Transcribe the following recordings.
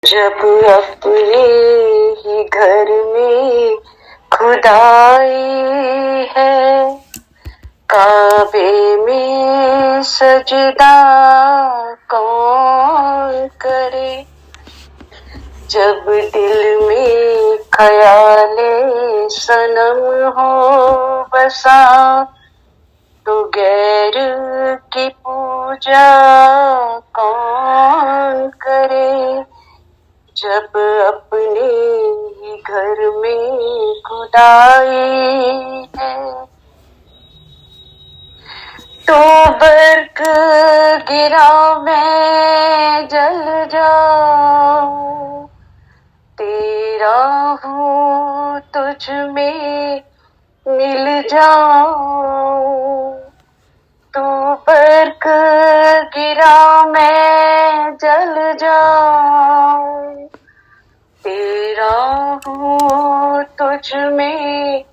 जब अपने ही घर में खुदाई है, काबे में सजदा कौन करे। जब दिल में ख्याले सनम हो बसा, तो गैर की पूजा कौन करे। जब अपने ही घर में खुदाई है, तो बर्क गिरा मैं जल जाऊं। तेरा हूँ तुझ में मिल जाऊं। तू बर्क गिरा मैं जल जाऊं। तेरा हूँ तुझ में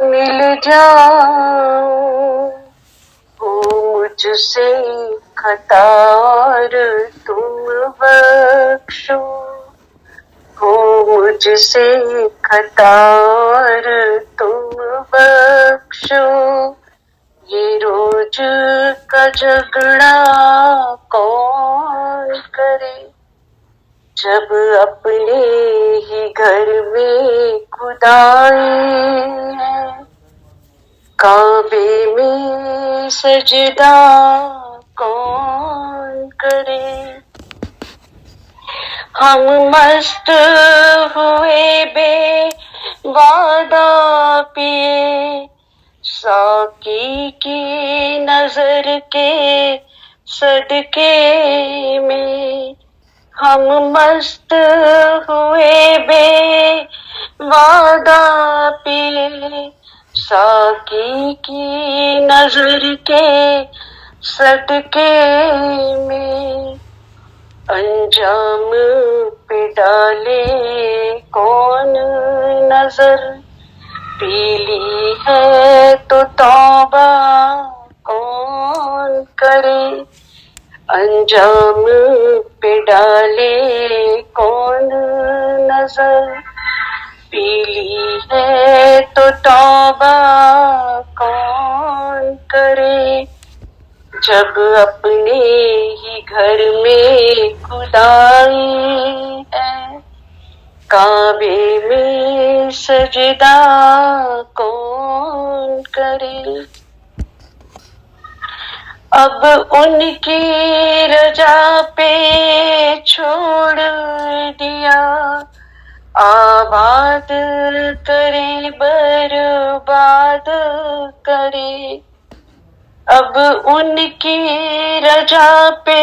मिल जाऊं। हो मुझसे खता और तुम बख्शो। हो मुझसे खता और तुम बख्शो। ये रोज का झगड़ा कौन करे। जब अपने ही घर में खुदाई है, काबे में सजदा कौन करे। हम मस्त हुए बेवादा पिए, साकी की नजर के सदके में। हम मस्त हुए बेवादा पिए, साकी की नजर के सदके में। अंजाम पे डाले कौन नजर, पीली है तो तौबा कौन करे। अंजाम पे डाले कौन नजर, पीली है तो तौबा कौन करे। जब अपने ही घर में खुदाई है, काबे में सजदा कौन करे। अब उनकी रजा पे छोड़ दिया, आबाद करे बर्बाद करे। अब उनकी रजा पे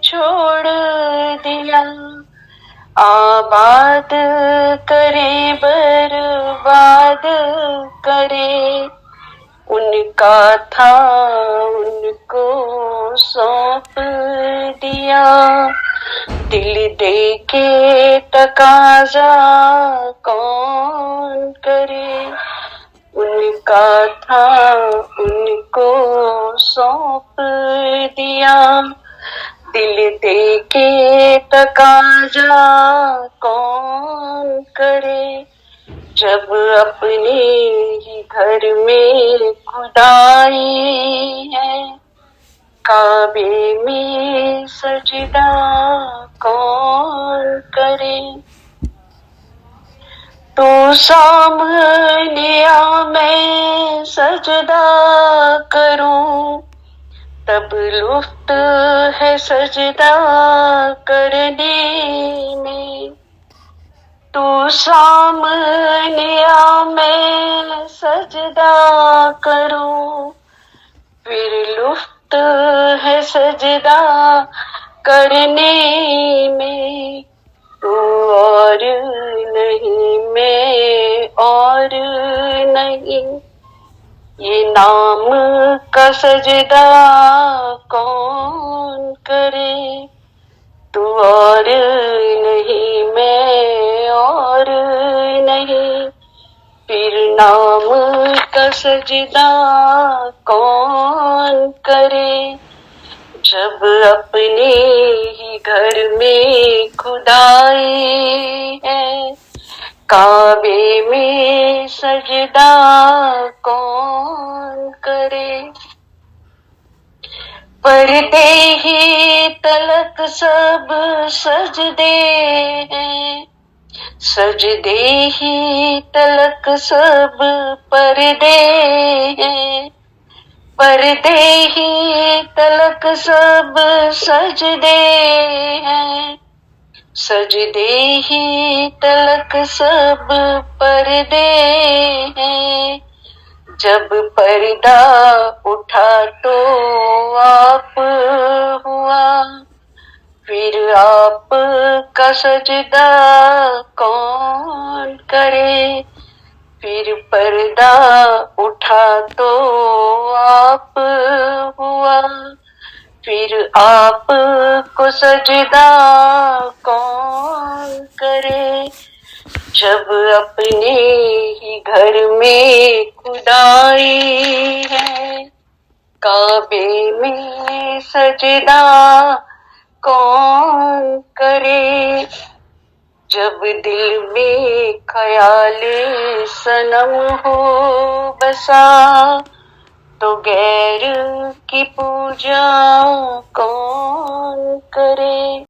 छोड़ दिया, आबाद करे बर्बाद करे। उनका था उनको सौंप दिया, दिल दे के तकाजा कौन करे। उनका था उनको सौंप दिया, दिल दे के तकाजा कौन करे। जब अपने ही घर में खुदाई है, काबे में सजदा कौन करे। तू सामने आ मैं सजदा करूं, तब लुफ्त है सजदा करने में। तू सामने आ मैं सजदा करूं, फिर लुफ्त है सजदा करने में। तू और नहीं मैं और नहीं, ये नाम का सजदा कौन करे। तू और नहीं मैं और नहीं, फिर नाम का सजदा कौन करे। जब अपने ही घर में खुदाई है, काबे में सजदा कौन करे। पर्दे ही तलक सब सजदे हैं, सजदे ही तलक सब पर्दे हैं, पर्दे ही तलक सब सजदे हैं, सजदे ही तलक सब पर्दे हैं। जब पर्दा उठा तो आप हुआ, फिर आप का सजदा कौन करे। फिर पर्दा उठा तो आप हुआ, फिर आप को सजदा कौन करे। जब अपने ही घर में खुदाई है, काबे में सजदा कौन करे। जब दिल में ख्याले सनम हो बसा, तो गैर की पूजा कौन करे।